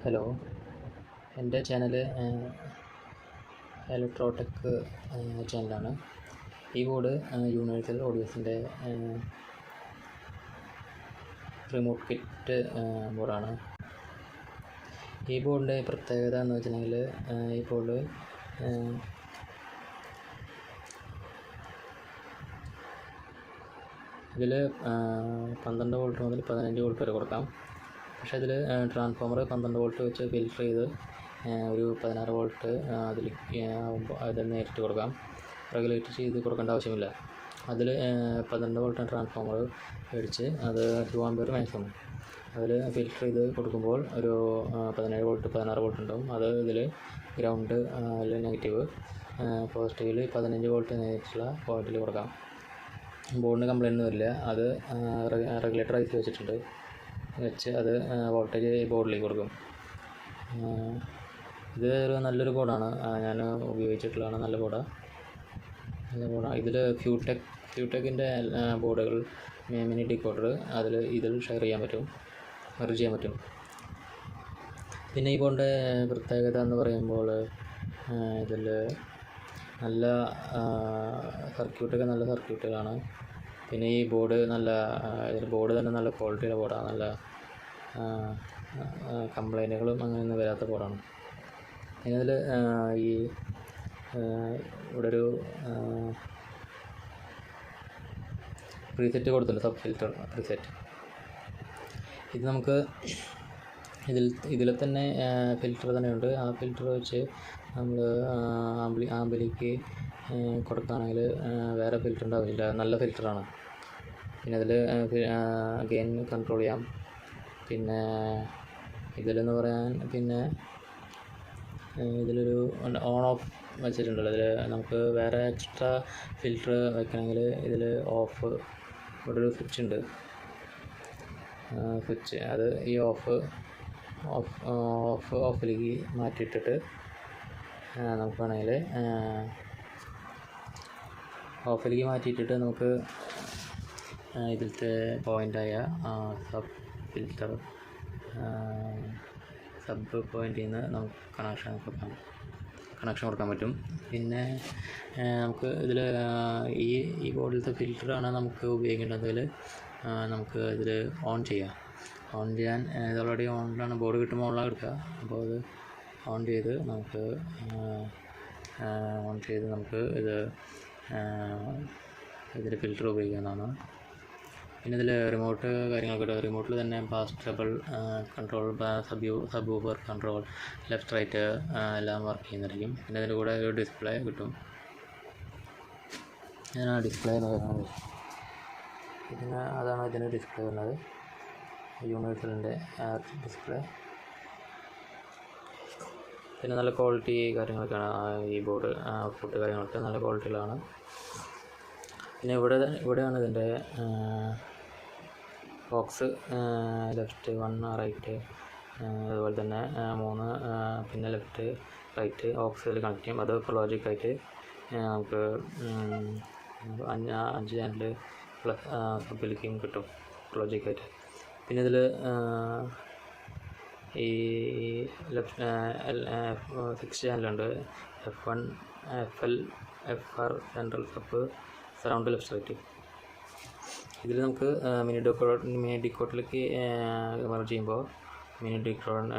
Hello, എൻ്റെ channel Electrotech ചാനലാണ്. ഈ ബോർഡ് യൂണിവേഴ്സൽ ഓഡിയോസിൻ്റെ റിമോട്ട് കിറ്റ് ബോർഡാണ്. ഈ ബോർഡിൻ്റെ പ്രത്യേകത എന്ന് വെച്ചിട്ടുണ്ടെങ്കിൽ ഈ ബോർഡ് ഇതിൽ 12 വോൾട്ട് മുതൽ 15 വോൾട്ട് വരെ കൊടുക്കാം. പക്ഷേ ഇതിൽ ട്രാൻസ്ഫോമർ 12 വോൾട്ട് വെച്ച് ഫിൽറ്റർ ചെയ്ത് ഒരു 16 വോൾട്ട് അതിൽ നേരിട്ട് കൊടുക്കാം. റെഗുലേറ്റ് ചെയ്ത് കൊടുക്കേണ്ട ആവശ്യമില്ല. അതിൽ 12 വോൾട്ട് ട്രാൻസ്ഫോമർ മേടിച്ച് അത് 2 ആമ്പിയർ മാക്സിമം അതിൽ ഫിൽറ്റർ ചെയ്ത് കൊടുക്കുമ്പോൾ ഒരു 17 വോൾട്ട് 16 വോൾട്ട് ഉണ്ടാവും. അത് ഇതിൽ ഗ്രൗണ്ട് അതിൽ നെഗറ്റീവ്, പോസിറ്റീവിൽ 15 വോൾട്ട് നേരിട്ടുള്ള പോയിന്റിൽ കൊടുക്കാം. ബോർഡിന് കംപ്ലൈൻറ്റ് വരില്ല. അത് റെഗുലേറ്റർ ഐസി വെച്ച് അത് വോൾട്ടേജ് ബോർഡിലേക്ക് കൊടുക്കും. ഇത് ഒരു നല്ലൊരു ബോർഡാണ്, ഞാൻ ഉപയോഗിച്ചിട്ടുള്ളതാണ്. നല്ല ബോർഡാണ്. ഇതിൽ ഫ്യൂടെക്കിൻ്റെ ബോർഡുകൾ മിനി ഡീകോഡർ ഇതിൽ ഷെയർ ചെയ്യാൻ പറ്റും, മെർജ് ചെയ്യാൻ പറ്റും. പിന്നെ ഈ ബോർഡിൻ്റെ പ്രത്യേകത എന്ന് പറയുമ്പോൾ ഇതിൽ നല്ല നല്ല സർക്യൂട്ടുകളാണ്. പിന്നെ ഈ ബോർഡ് ബോർഡ് തന്നെ നല്ല ക്വാളിറ്റിയുടെ ബോർഡാണ്. നല്ല കംപ്ലൈൻറ്റുകളും അങ്ങനെയൊന്നും വരാത്ത ബോർഡാണ്. പിന്നെ ഇതിൽ ഇവിടെ ഒരു പ്രീസെറ്റ് കൊടുത്തിട്ടുണ്ട്, സബ് ഫിൽറ്റർ പ്രീസെറ്റ്. ഇത് നമുക്ക് ഇതിൽ തന്നെ ഫിൽറ്റർ തന്നെയുണ്ട്. ആ ഫിൽറ്റർ വെച്ച് നമ്മൾ ആംബിലേക്ക് കൊടുക്കുകയാണെങ്കിൽ വേറെ ഫിൽറ്ററിൻ്റെ ആവശ്യമില്ല. നല്ല ഫിൽറ്ററാണ്. പിന്നെ അതിൽ ഗെയിൻ കൺട്രോൾ ചെയ്യാം. പിന്നെ ഇതിലെന്ന് പറയാൻ ഇതിലൊരു ഓൺ ഓഫ് വെച്ചിട്ടുണ്ടല്ലോ. ഇതിൽ നമുക്ക് വേറെ എക്സ്ട്രാ ഫിൽറ്റർ വെക്കണമെങ്കിൽ ഇതിൽ ഇവിടെ ഒരു സ്വിച്ച് ഉണ്ട്. അത് ഈ ഓഫിലേക്ക് മാറ്റിയിട്ടിട്ട് നമുക്ക് വേണമെങ്കിൽ നമുക്ക് ഇതിലത്തെ പോയിൻ്റായ സബ് പോയിൻ്റിൽ നിന്ന് നമുക്ക് കണക്ഷൻ കൊടുക്കാൻ പറ്റും. പിന്നെ നമുക്ക് ഇതിൽ ഈ ബോർഡിലത്തെ ഫിൽറ്ററാണ് നമുക്ക് ഉപയോഗിക്കേണ്ടതിൽ നമുക്ക് ഇതിൽ ഓൺ ചെയ്യാൻ ഇത് ഓൾറെഡി ഓണിലാണ്. ബോർഡ് കിട്ടുമ്പോൾ ഓണിലാണ് എടുക്കുക. അപ്പോൾ അത് ഓൺ ചെയ്ത് നമുക്ക് ഇതിൽ ഫിൽറ്റർ ഉപയോഗിക്കാവുന്നതാണ്. പിന്നെ ഇതിൽ റിമോട്ടിൽ തന്നെ bass treble control, subwoofer control, left right എല്ലാം വർക്ക് ചെയ്യുന്നതായിരിക്കും. പിന്നെ ഇതിൻ്റെ കൂടെ ഒരു ഡിസ്പ്ലേ കിട്ടും. ഇതിനാണ് ഡിസ്പ്ലേ എന്ന് പറയുന്നത്. അതാണ് ഇതിൻ്റെ ഡിസ്പ്ലേ വരുന്നത്, യൂണിവേഴ്സലിൻ്റെ ഡിസ്പ്ലേ. പിന്നെ നല്ല ക്വാളിറ്റി കാര്യങ്ങളൊക്കെയാണ് ഈ ബോർഡ്. ഔട്ട്പുട്ട് കാര്യങ്ങളൊക്കെ നല്ല ക്വാളിറ്റിയിലാണ്. പിന്നെ ഇവിടെയാണ് ഇതിൻ്റെ ബോക്സ്, ലെഫ്റ്റ് 1 റൈറ്റ്, അതുപോലെ തന്നെ 3 പിന്നെ ലെഫ്റ്റ് റൈറ്റ് ഓക്സിൽ കണക്ട് ചെയ്യും. അത് ലോജിക്കായിട്ട് നമുക്ക് 5 ചാനൽ പ്ലസ് സബിലേക്കും കിട്ടും ലോജിക്കായിട്ട്. പിന്നെ ഇതിൽ ഈ ലെഫ്റ്റ് 6 ചാനലുണ്ട്. F1, FL, FR, central sub, surround, left right. ഇതിൽ നമുക്ക് മിനി ഡീകോഡറിലേക്ക് മെർജ് ചെയ്യുമ്പോൾ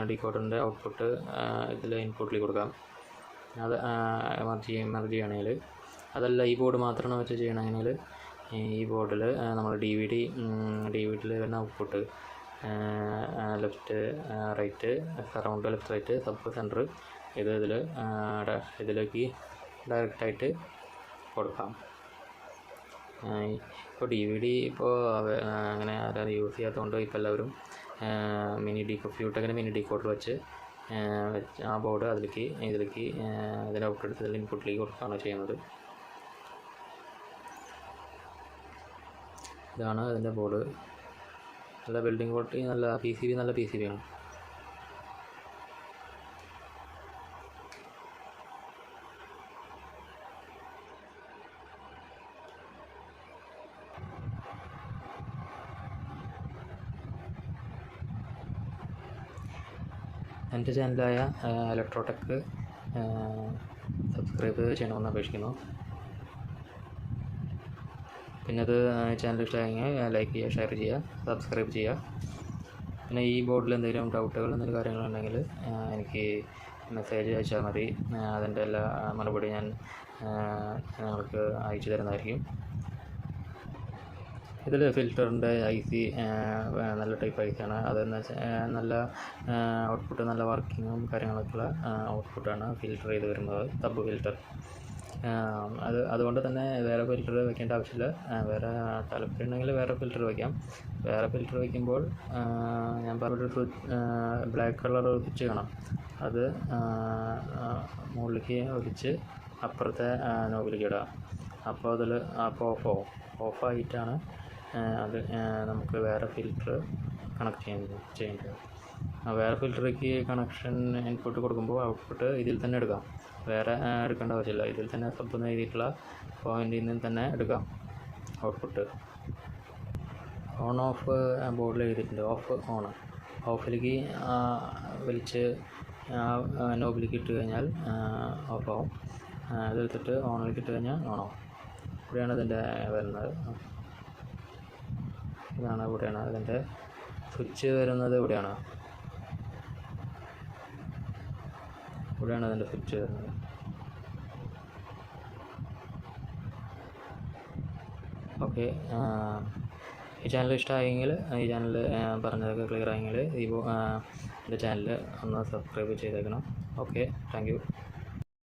ഡീകോഡറിൻ്റെ ഔട്ട്പുട്ട് ഇതിൽ ഇൻപുട്ടിലേക്ക് കൊടുക്കാം. അത് മെർജ് ചെയ്യണമെങ്കിൽ, അതല്ല ഈ ബോർഡ് മാത്രമാണ് വെച്ച് ചെയ്യണമെങ്കിൽ ഈ ബോർഡിൽ നമ്മൾ ഡി വി ഡിയിൽ വരുന്ന output left right, surround, left right, sub, centre ഇതിലേക്ക് ഡയറക്റ്റായിട്ട് കൊടുക്കാം. ഇപ്പോൾ DVD അങ്ങനെ ആരും യൂസ് ചെയ്യാത്തതുകൊണ്ട് ഇപ്പോൾ എല്ലാവരും ഫ്യൂടെക്കിൻ്റെ മിനി ഡീകോഡർ വെച്ച് ആ ബോർഡ് ഇതിലേക്ക് ഇതിൻ്റെ ഔട്ട്പുട്ട് ഇൻപുട്ടിലേക്ക് കൊടുക്കുകയാണ് ചെയ്യുന്നത്. ഇതാണ് അതിൻ്റെ ബോർഡ്. നല്ല ബിൽഡിംഗ് ക്വാളിറ്റി, നല്ല PCB ആണ്. എൻ്റെ ചാനലായ ഇലക്ട്രോടെക് സബ്സ്ക്രൈബ് ചെയ്യണമെന്ന് അപേക്ഷിക്കുന്നു. പിന്നെ അത് ചാനൽ ഇഷ്ടമായെങ്കിൽ ലൈക്ക് ചെയ്യുക, ഷെയർ ചെയ്യുക, സബ്സ്ക്രൈബ് ചെയ്യുക. പിന്നെ ഈ ബോർഡിൽ എന്തെങ്കിലും ഡൗട്ടുകൾ എന്തെങ്കിലും കാര്യങ്ങളുണ്ടെങ്കിൽ എനിക്ക് മെസ്സേജ് അയച്ചാൽ മതി. അതിൻ്റെ എല്ലാ മറുപടി ഞാൻ നിങ്ങൾക്ക് അയച്ചു തരുന്നതായിരിക്കും. ഇതിൽ ഫിൽറ്ററിൻ്റെ IC നല്ല ടൈപ്പ് IC ആണ്. അതെന്ന് വെച്ചാൽ നല്ല ഔട്ട്പുട്ട്, നല്ല വർക്കിങ്ങും കാര്യങ്ങളൊക്കെയുള്ള ഔട്ട്പുട്ടാണ് ഫിൽറ്റർ ചെയ്ത് വരുന്നത്, സബ് ഫിൽറ്റർ. അതുകൊണ്ട് തന്നെ വേറെ ഫിൽറ്റർ വയ്ക്കേണ്ട ആവശ്യമില്ല. വേറെ താല്പര്യമുണ്ടെങ്കിൽ വേറെ ഫിൽറ്റർ വയ്ക്കാം. വേറെ ഫിൽറ്റർ വയ്ക്കുമ്പോൾ ഞാൻ പറഞ്ഞൊരു ബ്ലാക്ക് കളർ സ്വിച്ച് കാണാം, അത് മുകളിലേക്ക് ഒലിച്ച് അപ്പുറത്തെ നോബിലേക്ക് ഇടുക. അപ്പോൾ ഓഫായിട്ടാണ് അത് നമുക്ക് വേറെ ഫിൽറ്റർ കണക്ട് ചെയ്യേണ്ടത്. വേറെ ഫിൽറ്ററിലേക്ക് കണക്ഷൻ ഇൻപുട്ട് കൊടുക്കുമ്പോൾ ഔട്ട്പുട്ട് ഇതിൽ തന്നെ എടുക്കാം, വേറെ എടുക്കേണ്ട ആവശ്യമില്ല. ഇതിൽ തന്നെ സബ് എഴുതിയിട്ടുള്ള പോയിന്റിൽ നിന്ന് തന്നെ എടുക്കാം ഔട്ട്പുട്ട്. ഓൺ ഓഫ് ബോർഡിൽ എഴുതിയിട്ടുണ്ട്, ഓഫിലേക്ക് വലിച്ച് നോബിലേക്ക് ഇട്ട് കഴിഞ്ഞാൽ ഓഫാവും. അതെടുത്തിട്ട് ഓണിലേക്ക് ഇട്ട് കഴിഞ്ഞാൽ ഓണാവും. ഇവിടെയാണ് ഇതിൻ്റെ വരുന്നത്. ഇവിടെയാണ് അതിൻ്റെ സ്വിച്ച് വരുന്നത്. ഇവിടെയാണ് അതിൻ്റെ സ്വിച്ച് വരുന്നത്. ഓക്കെ, ഈ ചാനൽ ഇഷ്ടമായെങ്കിൽ, ഈ ചാനൽ പറഞ്ഞതൊക്കെ ക്ലിയർ ആയെങ്കിൽ എൻ്റെ ചാനൽ ഒന്ന് സബ്സ്ക്രൈബ് ചെയ്തേക്കണം. Okay, thank you.